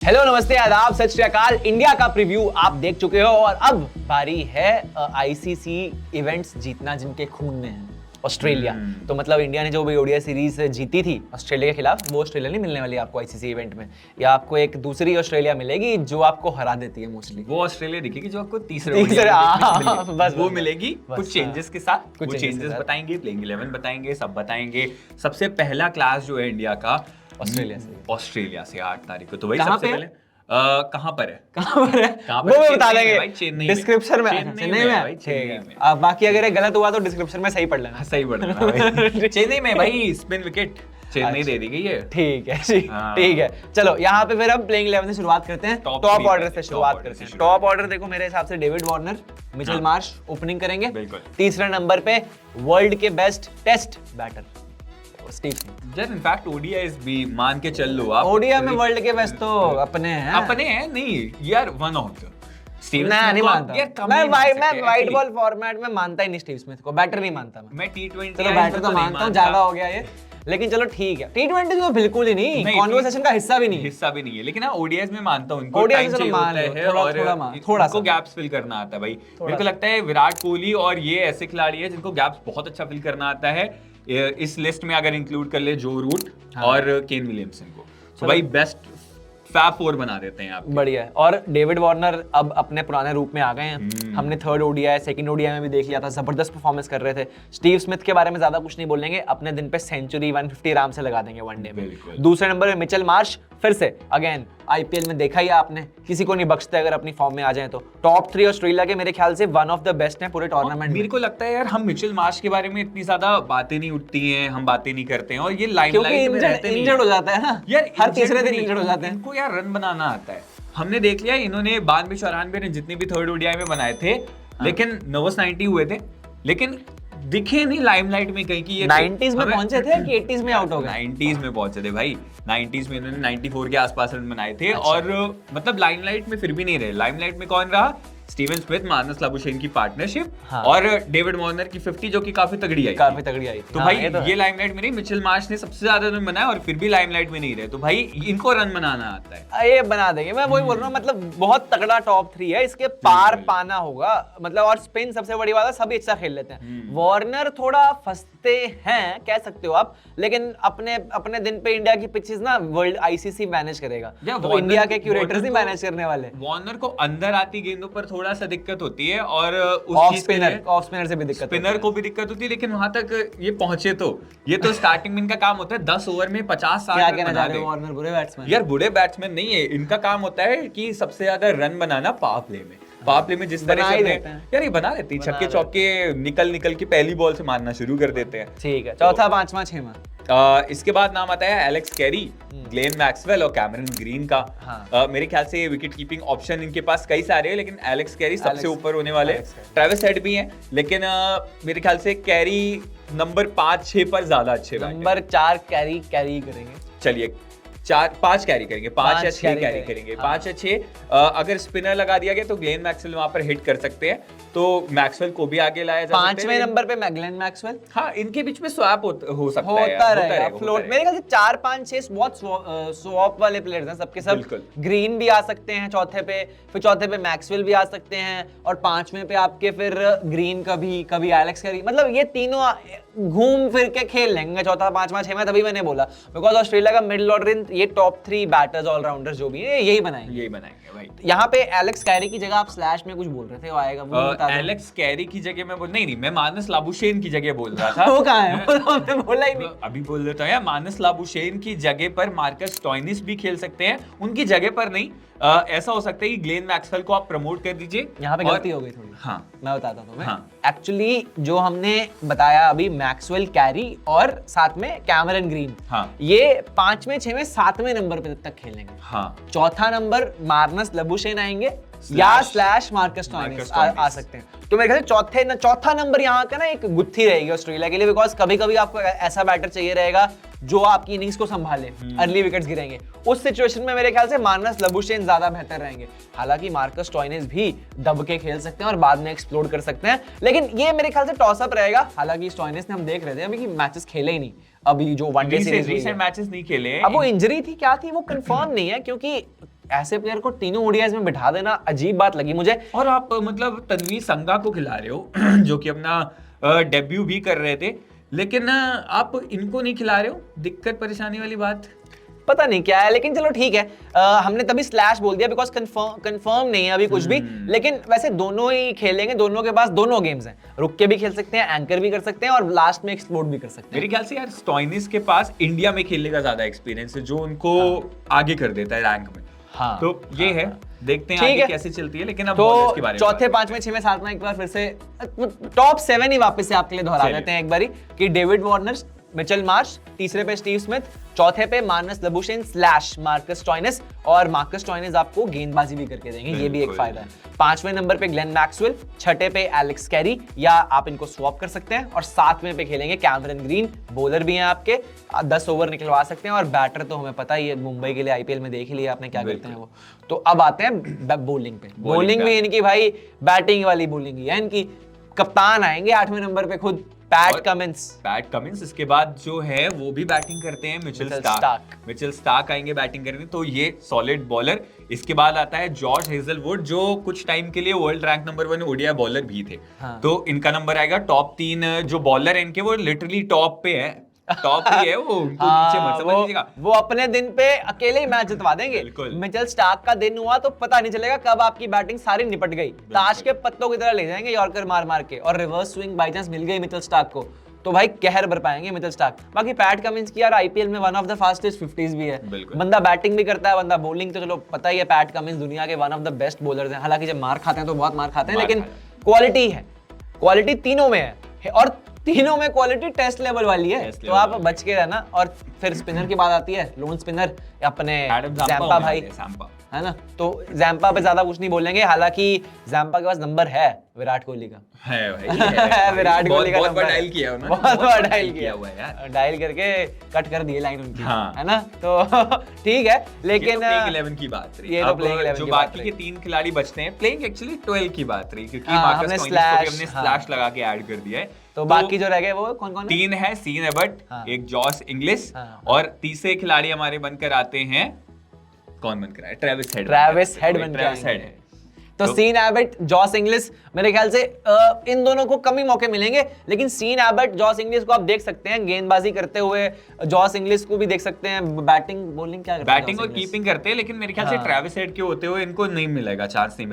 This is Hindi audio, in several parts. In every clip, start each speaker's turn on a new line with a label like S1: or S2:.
S1: हेलो नमस्ते आदाब सत श्री अकाल। इंडिया का प्रीव्यू आप देख चुके हो और अब बारी है आईसीसी इवेंट्स जीतना जिनके खून में है। ऑस्ट्रेलिया तो मतलब इंडिया ने जो भी ओडीआई सीरीज जीती थी ऑस्ट्रेलिया के खिलाफ, वो ऑस्ट्रेलिया नहीं मिलने वाली आपको आईसीसी इवेंट में, या आपको एक दूसरी ऑस्ट्रेलिया मिलेगी जो आपको हरा देती है मोस्टली।
S2: वो ऑस्ट्रेलिया दिखेगी जो आपको तीसरे बस वो मिलेगी कुछ चेंजेस के साथ। कुछ चेंजेस बताएंगे, प्लेइंग 11 बताएंगे, सब बताएंगे। सबसे पहला क्लास जो है इंडिया का ऑस्ट्रेलिया से 8 तारीख को। तो वही सबसे पहले कहाँ पर है
S1: वो भी बता देंगे
S2: चेन्नई
S1: डिस्क्रिप्शन में।
S2: चेन्नई में
S1: ठीक है, बाकी अगर ये गलत हुआ तो डिस्क्रिप्शन में सही पढ़ लेना।
S2: सही पढ़ लेना। चेन्नई में भाई स्पिन विकेट चेन्नई दे दी गई है।
S1: ठीक है ठीक है। चलो यहाँ पे फिर हम प्लेइंग 11 से शुरुआत करते हैं। टॉप ऑर्डर से शुरुआत करते हैं। टॉप ऑर्डर देखो मेरे हिसाब से David Warner, Mitchell Marsh opening करेंगे। तीसरे नंबर पे वर्ल्ड के best test batter Steve Smith.
S2: यार इनफैक्ट ओडीआईज भी मान के चल लो आप।
S1: ओडीआई में वर्ल्ड के बेस्ट तो अपने हैं नहीं यार, one of the Steve Smith नहीं मानता मैं वाइट बॉल फॉर्मेट में मानता ही नहीं स्टीव स्मिथ को। बैटर नहीं मानता मैं टी20
S2: चलो
S1: बैटर तो मानता हूं, ज्यादा हो गया ये, लेकिन चलो ठीक है। टी20 तो बिल्कुल ही नहीं, कॉन्वर्सेशन का हिस्सा भी नहीं है।
S2: लेकिन ओडीआईज में मानता हूं, इनको टाइम चाहिए होता है और थोड़ा सा गैप्स फिल करना आता है भाई। मेरे को लगता है विराट कोहली और ये ऐसे खिलाड़ी है जिनको गैप्स बहुत अच्छा फिल करना आता है। इस लिस्ट में अगर इंक्लूड कर ले जो रूट और केन विलियमसन को, तो भाई बेस्ट फैब फोर बना देते हैं आप।
S1: बढ़िया है। और डेविड वार्नर अब अपने पुराने रूप में आ गए हैं। हमने थर्ड ओडीआई सेकंड ओडीआई में भी देख लिया था, जबरदस्त परफॉर्मेंस कर रहे थे। स्टीव स्मिथ के बारे में ज्यादा कुछ नहीं बोलेंगे, अपने दिन पे सेंचुरी 150 आराम से लगा देंगे वनडे में। दूसरे नंबर पे मिचेल मार्श, फिर से अगेन आईपीएल में देखा ही आपने, किसी को नहीं बख्शते अगर अपनी फॉर्म में आ जाए तो। टॉप 3 ऑस्ट्रेलिया के मेरे ख्याल से वन ऑफ द बेस्ट हैं पूरे टूर्नामेंट।
S2: मेरे को लगता है यार हम मिचेल मार्श के बारे में इतनी ज्यादा बातें नहीं उठती हैं, हम बातें नहीं करते हैं और ये लाइमलाइट में रहते नहीं।
S1: इंजर्ड हो जाता है ना यार, हर तीसरे दिन इंजर्ड हो जाते हैं।
S2: इनको यार रन बनाना आता है। हमने देख लिया इन्होंने 92-94 रन जितने भी थर्ड ओडीआई में बनाए थे, लेकिन नर्वस 90 हुए थे, लेकिन दिखे नहीं लाइमलाइट में कहीं कि ये
S1: 90s में पहुंचे थे कि 80s में आउट हो गए।
S2: 90s में पहुंचे थे भाई। 90s में इन्होंने 94 के आसपास रन बनाए थे। और मतलब लाइमलाइट में फिर भी नहीं रहे। लाइमलाइट में कौन रहा? स्टीवन स्मिथ, मार्नस लाबुशेन की पार्टनरशिप और डेविड वार्नर की 50 जो कि काफी तगड़ी आई। तो भाई ये लाइमलाइट में नहीं, मिचेल मार्श ने सबसे ज्यादा रन बनाया और फिर भी लाइमलाइट में नहीं रहे। तो भाई इनको रन बनाना आता है,
S1: ये बना देंगे। मैं वही बोल रहा हूँ, मतलब बहुत तगड़ा टॉप 3 है, इसके पार पाना होगा मतलब। और स्पिन सबसे बड़ी बात है, सभी अच्छा खेल लेते हैं। वार्नर थोड़ा फंसते हैं कह सकते हो आप, लेकिन अपने दिन पे इंडिया की पिचेस ना वर्ल्ड आईसीसी मैनेज करेगा, तो इंडिया के क्यूरेटर्स नहीं मैनेज करने वाले।
S2: वार्नर को अंदर आती गेंदों पर थोड़ा सा दिक्कत होती है और
S1: ऑफ स्पिनर से भी दिक्कत,
S2: स्पिनर को भी दिक्कत होती है, लेकिन वहां तक ये पहुंचे तो ये तो स्टार्टिंग में इनका काम होता है 10 ओवर में 50-60 रन बना दे।
S1: वार्नर बुरे बैट्समैन
S2: यार, बुरे बैट्समैन नहीं है, इनका काम होता है कि सबसे ज्यादा रन बनाना पावर प्ले में। पावर प्ले में जिस तरह से यार ये बना देते हैं, छक्के चौके निकल के पहली बॉल से मारना शुरू कर देते हैं।
S1: ठीक है, चौथा, पांचवा, छठवां।
S2: इसके बाद नाम आता है एलेक्स कैरी, ग्लेन मैक्सवेल और कैमरन ग्रीन का। मेरे ख्याल से विकेट कीपिंग ऑप्शन इनके पास कई सारे हैं, लेकिन एलेक्स कैरी सबसे ऊपर होने वाले। ट्रेविस हेड भी हैं, लेकिन मेरे ख्याल से कैरी नंबर 5-6 पर ज्यादा अच्छे।
S1: नंबर 4 कैरी करेंगे।
S2: चलिए 4-5 कैरी करेंगे, 5 या 6 कैरी करेंगे। 5 या 6 अगर स्पिनर लगा दिया गया तो ग्लेन मैक्सवेल वहां पर हिट कर सकते हैं, तो मैक्सवेल को भी आगे लाया जा सकता है।
S1: 5वें नंबर पे ग्लेन मैक्सवेल।
S2: हाँ, इनके बीच में स्वैप हो सकता है,
S1: होता रहेगा फ्लोट। मेरे ख्याल से 4, 5, 6 बहुत स्वैप वाले प्लेयर्स हैं सबके सब। ग्रीन भी आ सकते हैं चौथे पे, फिर चौथे पे मैक्सवेल भी आ सकते हैं, और 5वें पे आपके फिर ग्रीन कभी एलेक्स कैरी। मतलब ये तीनों घूम फिर के खेल लेंगे चौथा, पांचवा, छठवां। तभी मैंने बोला बिकॉज ऑस्ट्रेलिया का मिडिल ऑर्डर, ये टॉप 3 बैटर्स ऑलराउंडर्स जो भी है यही बनाएंगे
S2: भाई।
S1: यहाँ पे एलेक्स कैरी की जगह आप स्लैश में कुछ बोल रहे थे, वो आएगा वो बता दो।
S2: एलेक्स कैरी की जगह मैं नहीं, मैं मानस लाबुशेन की जगह बोल रहा था।
S1: वो कहाँ है? हमने बोला ही नहीं।
S2: अभी बोल देता हूँ यार, मानस लाबुशेन की जगह पर मार्कस स्टोइनिस भी खेल सकते हैं, उनकी जगह पर नहीं। ऐसा हो सकता है कि ग्लेन मैक्सवेल को आप प्रमोट कर दीजिए।
S1: यहाँ पे गलती हो गई थोड़ी।
S2: हाँ,
S1: मैं बताता हूँ तुम्हें। एक्चुअली जो हमने बताया अभी, मैक्सवेल, कैरी और साथ में कैमरन ग्रीन, ये 5वें, 6वें, 7वें नंबर पे तक खेलेंगे। चौथा नंबर मार्नस लाबुशेन आएंगे या स्लैश मार्कस स्टोइनिस आ सकते हैं। तो मेरे ख्याल से चौथा नंबर यहाँ का ना एक गुत्थी रहेगी ऑस्ट्रेलिया के लिए, बिकॉज कभी कभी आपको ऐसा बैटर चाहिए रहेगा जो आपकी इनिंग्स को संभाले, अर्ली विकेट्स गिरेंगे। उस सिचुएशन में मेरे ख्याल से मार्नस लाबुशेन ज्यादा बेहतर रहेंगे। हालांकि मार्कस स्टोइनिस भी दब के खेल सकते हैं और बाद में एक्सप्लोड कर सकते हैं, लेकिन ये मेरे ख्याल से टॉस अप रहेगा। हालांकि स्टोइनिस ने हम देख रहे थे अभी कि मैचेस खेले ही नहीं, अभी जो वनडे सीरीज
S2: मैचेस नहीं खेले।
S1: अब वो इंजरी थी, क्या थी वो कंफर्म नहीं है, क्योंकि ऐसे प्लेयर को तीनों ओडीआईज में बिठा देना अजीब बात लगी मुझे।
S2: और आप मतलब तनवीर संगा को खिला रहे हो जो कि अपना डेब्यू भी कर रहे थे, लेकिन आप इनको नहीं खिला रहे हो, दिक्कत परेशानी वाली बात।
S1: पता नहीं क्या है, लेकिन चलो ठीक है। हमने तभी स्लैश बोल दिया बिकॉज कंफर्म नहीं है अभी कुछ भी, लेकिन वैसे दोनों ही खेलेंगे, दोनों के पास दोनों गेम्स हैं, रुक के भी खेल सकते हैं, एंकर भी कर सकते हैं और लास्ट में एक्सप्लोड भी कर सकते हैं।
S2: मेरे ख्याल से यार स्टॉइनिस के पास इंडिया में खेलने का ज्यादा एक्सपीरियंस है जो उनको आगे कर देता है रैंक में।
S1: हाँ,
S2: तो ये है, देखते हैं आगे कैसे चलती है। लेकिन अब
S1: तो
S2: के बारे में
S1: चौथे, पांचवें, छठवें, सातवें एक बार फिर से टॉप 7 ही वापस से आपके लिए दोहरा देते हैं एक बारी कि डेविड वार्नर, मिचेल मार्श, तीसरे पे स्टीव स्मिथ, चौथे पे मार्नस लबुशेन / मार्कस स्टॉइनिस, और मार्कस स्टॉइनिस आपको गेंदबाजी भी करके देंगे, ये भी एक फायदा है। पांचवें नंबर पे ग्लेन मैक्सवेल, छठे पे एलेक्स कैरी, या आप इनको स्वैप कर सकते हैं, और सातवें पे खेलेंगे कैमरन ग्रीन, बॉलर भी हैं आपके, 10 ओवर निकलवा सकते हैं, और बैटर तो हमें पता ही है, मुंबई के लिए आईपीएल में देख ही लिया आपने क्या करते हैं वो। तो अब आते हैं बॉलिंग पे। बॉलिंग भी इनकी भाई बैटिंग वाली बॉलिंग ही है इनकी। कप्तान आएंगे 8वें नंबर पे खुद, पैट कमिंस।
S2: इसके बाद जो है वो भी बैटिंग करते हैं, मिचेल स्टार्क आएंगे बैटिंग करने, तो ये सॉलिड बॉलर। इसके बाद आता है जॉर्ज हेजलवुड जो कुछ टाइम के लिए world rank number 1 ODI bowler भी थे। हाँ। तो इनका नंबर आएगा टॉप 3 जो बॉलर है इनके, वो लिटरली टॉप पे है, टॉप ही है वो, उनको नीचे मत समझिएगा।
S1: वो अपने दिन पे अकेले ही मैच जितवा देंगे। मिचेल स्टार्क का दिन हुआ तो पता नहीं चलेगा कब आपकी बैटिंग सारी निपट गई, ताश के पत्तों की तरह ले जाएंगे यॉर्कर मार मार के, और रिवर्स स्विंग बाय चांस मिल गई मिचेल स्टार्क को तो भाई कहर बर पाएंगे मिचेल स्टार्क। बाकी पैट कमिंस की यार आईपीएल में one of the fastest 50s भी है, बंदा बैटिंग भी करता है, बंदा बॉलिंग तो चलो पता ही है, पैट कमिंस दुनिया के one of the best bowlers हैं। हालांकि जब मार खाते हैं तो बहुत मार खाते हैं, लेकिन क्वालिटी है, क्वालिटी तीनों में है, और तीनों में क्वालिटी टेस्ट लेवल वाली है, तो आप बच के रहना। और फिर स्पिनर की बात आती है, लोन स्पिनर अपने जैम्पा भाई, है ना, तो जैम्पा पे ज्यादा कुछ नहीं बोलेंगे। हालांकि जैम्पा के पास नंबर है विराट कोहली का,
S2: है भाई
S1: विराट कोहली का
S2: नंबर डायल किया उन्होंने,
S1: बहुत डायल किया
S2: हुआ है यार,
S1: डायल करके कट कर दिए लाइन उनकी, है ना, तो ठीक है। लेकिन
S2: प्लेइंग 11 की बात रही, अब जो बाकी के 3 खिलाड़ी बचते हैं, प्लेइंग एक्चुअली 12 की बात रही, क्योंकि मार्कस स्टॉइनिस को भी हमने स्लैश लगा के ऐड कर दिया है।
S1: तो बाकी जो रह गए वो कौन-कौन है?
S2: 3 है, सीन एबर्ट, एक जॉस इंग्लिश, और तीसरे खिलाड़ी हमारे बनकर आते हैं, कौन बनकर आए? ट्रेविस हेड बनकर आए।
S1: तो सीन एबर्ट, जॉस इंग्लिश, मेरे ख्याल से इन दोनों को कम ही मौके मिलेंगे, लेकिन सीन एबर्ट, जॉस इंग्लिश को आप देख सकते हैं गेंदबाजी करते हुए, जॉस इंग्लिश को भी देख सकते हैं बैटिंग बॉलिंग क्या करते हैं,
S2: बैटिंग और कीपिंग करते हैं, लेकिन मेरे ख्याल से ट्रेविस हेड के होते हुए इनको नहीं मिलेगा, चांस नहीं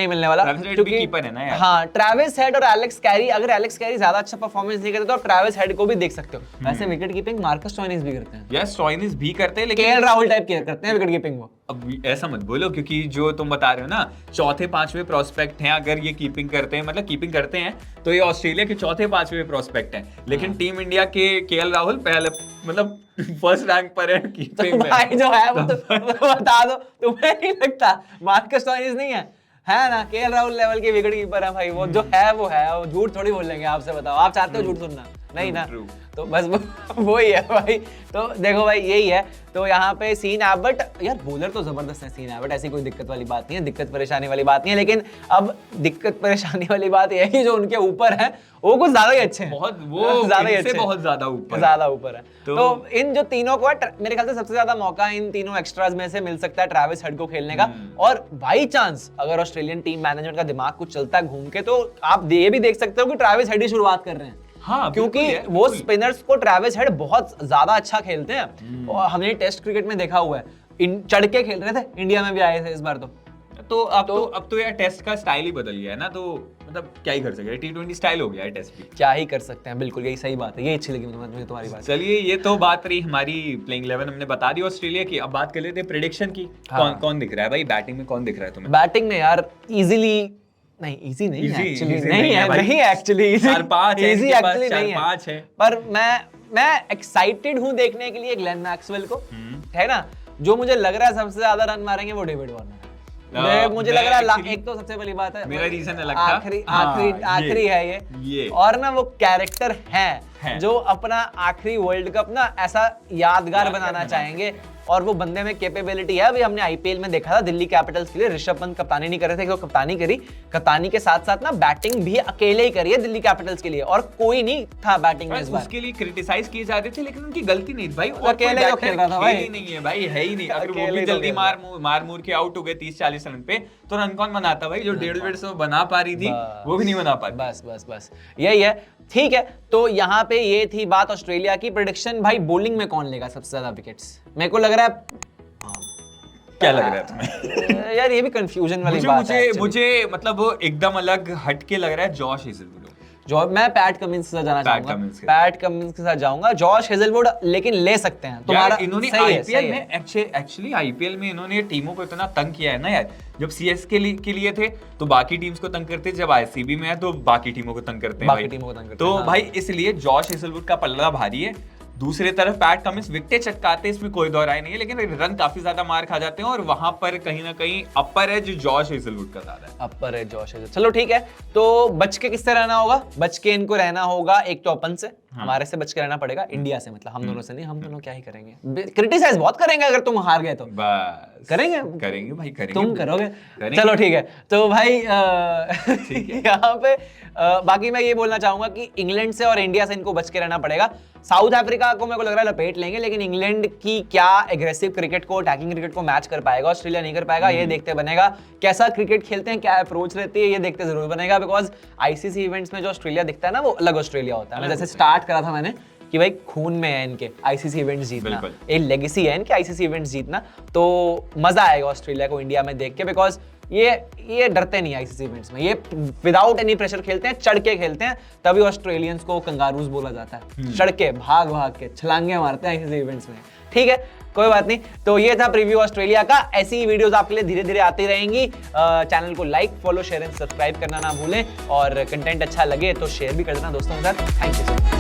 S2: मिलने वाला, क्योंकि कीपर है ना यार।
S1: हाँ, ट्रेविस हेड और एलेक्स कैरी, अगर एलेक्स कैरी ज्यादा अच्छा परफॉर्मेंस नहीं करते तो ट्रेविस हेड को भी देख सकते हो। वैसे विकेट कीपिंग मार्कस स्टॉइनिस भी करते हैं,
S2: यस स्टॉइनिस भी करते हैं, लेकिन
S1: केएल राहुल टाइप की करते हैं विकेट कीपिंग वो।
S2: अब ऐसा मत बोलो, क्योंकि जो तुम बता रहे हो ना, चौथे 5वें प्रोस्पेक्ट हैं, अगर ये कीपिंग करते हैं, मतलब कीपिंग करते हैं, तो ये ऑस्ट्रेलिया के चौथे 5वें प्रोस्पेक्ट हैं, लेकिन टीम इंडिया के केएल राहुल पहले, मतलब फर्स्ट रैंक पर है कीपिंग में।
S1: भाई जो है वो तो बता दो, तुम्हें नहीं लगता मार्कस स्टॉइनिस नहीं है ना, केएल राहुल लेवल के विकेट कीपर है भाई, वो जो है वो है, वो झूठ थोड़ी बोल लेंगे आपसे, बताओ आप चाहते हो झूठ सुनना? नहीं ना, तो बस वो ही है भाई। तो देखो भाई यही है, तो यहाँ पे सीन एबर्ट यार बॉलर तो जबरदस्त है सीन एबर्ट, ऐसी कोई दिक्कत वाली बात नहीं है, दिक्कत परेशानी वाली बात नहीं है, लेकिन अब दिक्कत परेशानी वाली बात यह है कि जो उनके ऊपर है वो कुछ ज्यादा ही अच्छे हैं,
S2: बहुत वो ज्यादा ही अच्छे, बहुत ज्यादा ऊपर है। तो
S1: इन जो तीनों को मेरे ख्याल से सबसे ज्यादा मौका इन तीनों एक्स्ट्राज में से मिल सकता है ट्रेविस हेड को खेलने का, और बाई चांस अगर ऑस्ट्रेलियन टीम मैनेजमेंट का दिमाग कुछ चलता है घूम के, तो आप ये भी देख सकते हो कि ट्रेविस हेड ही शुरुआत कर रहे हैं।
S2: हाँ,
S1: क्योंकि वो स्पिनर्स को ट्रेविस हेड बहुत ज्यादा अच्छा खेलते हैं, और हमने टेस्ट क्रिकेट में देखा हुआ है, चढ़ के खेल रहे थे, इंडिया में भी आए थे इस बार। तो
S2: अब तो यार टेस्ट का स्टाइल ही बदल गया है ना, तो मतलब क्या ही कर सकते हैं, T20 स्टाइल हो गया है टेस्ट भी, क्या
S1: ही कर सकते हैं, बिल्कुल यही सही बात है, ये अच्छी लगी मुझे तुम्हारी बात।
S2: चलिए, ये तो बात रही हमारी प्लेइंग 11 हमने बता दी ऑस्ट्रेलिया की। अब बात कर लेते हैं प्रेडिक्शन की। कौन दिख रहा है भाई बैटिंग में, कौन दिख रहा है तुम्हें?
S1: बैटिंग में यार इजीली नहीं, इजी नहीं है एक्चुअली, नहीं एक्चुअली इजी,
S2: 4-5
S1: इजी एक्चुअली नहीं है, पर मैं एक्साइटेड हूं देखने के लिए ग्लेन मैक्सवेल को, है ना, जो मुझे लग रहा है सबसे ज्यादा रन मारेंगे वो डेविड वार्नर है। मुझे लग रहा है एक तो सबसे बड़ी बात है,
S2: मेरा रीजन अलग था,
S1: आखिरी है ये, और ना वो कैरेक्टर है जो अपना आखिरी वर्ल्ड कप ना ऐसा यादगार बनाना चाहेंगे, और वो बंदे में कैपेबिलिटी है। अभी हमने आईपीएल में देखा था दिल्ली कैपिटल्स के लिए ऋषभ पंत कप्तानी नहीं कर रहे थे, क्यों कप्तानी करी, कप्तानी के साथ साथ ना बैटिंग भी अकेले ही करी है दिल्ली कैपिटल्स के लिए, और कोई नहीं था बैटिंग में इस बार।
S2: उसके लिए क्रिटिसाइज किए जा रहे थे, लेकिन उनकी गलती नहीं थी भाई,
S1: वो अकेले खेल रहा था भाई,
S2: नहीं है भाई, है ही नहीं। अगर वो भी जल्दी मार मूर के आउट हो गए 30-40 रन पे, तो रन कौन बनाता भाई? जो 1.5 से बना पा रही थी वो भी नहीं बना पाती।
S1: बस यही है। ठीक है, तो यहाँ पे ये थी बात ऑस्ट्रेलिया की। प्रेडिक्शन भाई, बॉलिंग में कौन लेगा सबसे ज्यादा विकेट्स? मेरे को लग रहा है,
S2: क्या लग रहा है तुम्हें?
S1: यार ये भी कंफ्यूजन वाली बात है।
S2: मुझे मतलब एकदम अलग हटके लग रहा है जॉश हेजलवुड।
S1: मैं पैट कमिंस के साथ जाना चाहूंगा, पैट कमिंस के साथ जाऊंगा। जॉश हेजलवुड लेकिन ले सकते हैं तुम्हारा।
S2: इन्होंने आईपीएल में एक्चुअली आईपीएल में इन्होंने टीमों को इतना तंग किया है ना यार। जब सीएसके के लिए थे तो बाकी टीम्स को तंग करते, जब आईसीबी में है तो बाकी टीमों को तंग करते हैं। तो भाई इसलिए जॉश हेजलवुड का पल्ला भारी है। दूसरी तरफ पैट कमिंस विकेटें चटकाते, इसमें कोई दो राय नहीं है, लेकिन रन काफी ज्यादा मार खा जाते हैं, और वहां पर कहीं ना कहीं अपर है जो जॉश हेजलवुड का ज्यादा है।
S1: अपर है जॉश हेजलवुड। चलो ठीक है, तो बच के किससे रहना होगा? बच के इनको रहना होगा एक तो अपन से, हमारे से बच के रहना पड़ेगा, इंडिया से, मतलब हम दोनों से नहीं, हम दोनों क्या ही करेंगे, क्रिटिसाइज बहुत करेंगे अगर तुम हार गए तो।
S2: बस
S1: करेंगे
S2: भाई, करेंगे,
S1: तुम करोगे, चलो ठीक है। तो भाई यहाँ पे बाकी मैं ये बोलना चाहूंगा कि इंग्लैंड से और इंडिया से इनको बच के रहना पड़ेगा। साउथ अफ्रीका को मेरे को लग रहा है लपेट लेंगे, लेकिन इंग्लैंड की क्या एग्रेसिव क्रिकेट को, अटैकिंग क्रिकेट को मैच कर पाएगा, ऑस्ट्रेलिया नहीं कर पाएगा, ये देखते बनेगा। कैसा क्रिकेट खेलते हैं, क्या अप्रोच रहती है, ये देखते जरूर बनेगा, बिकॉज आईसीसी इवेंट्स में जो ऑस्ट्रेलिया दिखता है ना, वो अलग ऑस्ट्रेलिया होता है। जैसे स्टार्ट करा था मैंने कि भाई खून में है इनके आईसीसी इवेंट्स जीतना, एक लेगेसी है इनके आईसीसी इवेंट्स जीतना, तो मजा आएगा ऑस्ट्रेलिया को इंडिया में देख के, बिकॉज ये डरते नहीं आईसीसी इवेंट्स में, ये विदाउट एनी प्रेशर खेलते हैं, चढ़ के खेलते हैं, तभी ऑस्ट्रेलियंस को कंगारूज बोला जाता है। चढ़ के भाग के छलांगे मारते हैं आईसीसी इवेंट्स में। ठीक है, कोई बात नहीं। तो ये था प्रीव्यू ऑस्ट्रेलिया का। ऐसी वीडियोस आपके लिए धीरे धीरे आती रहेंगी। चैनल को like, follow, share and subscribe करना ना भूलें, और कंटेंट अच्छा लगे तो शेयर भी कर देना दोस्तों के साथ। Thank you.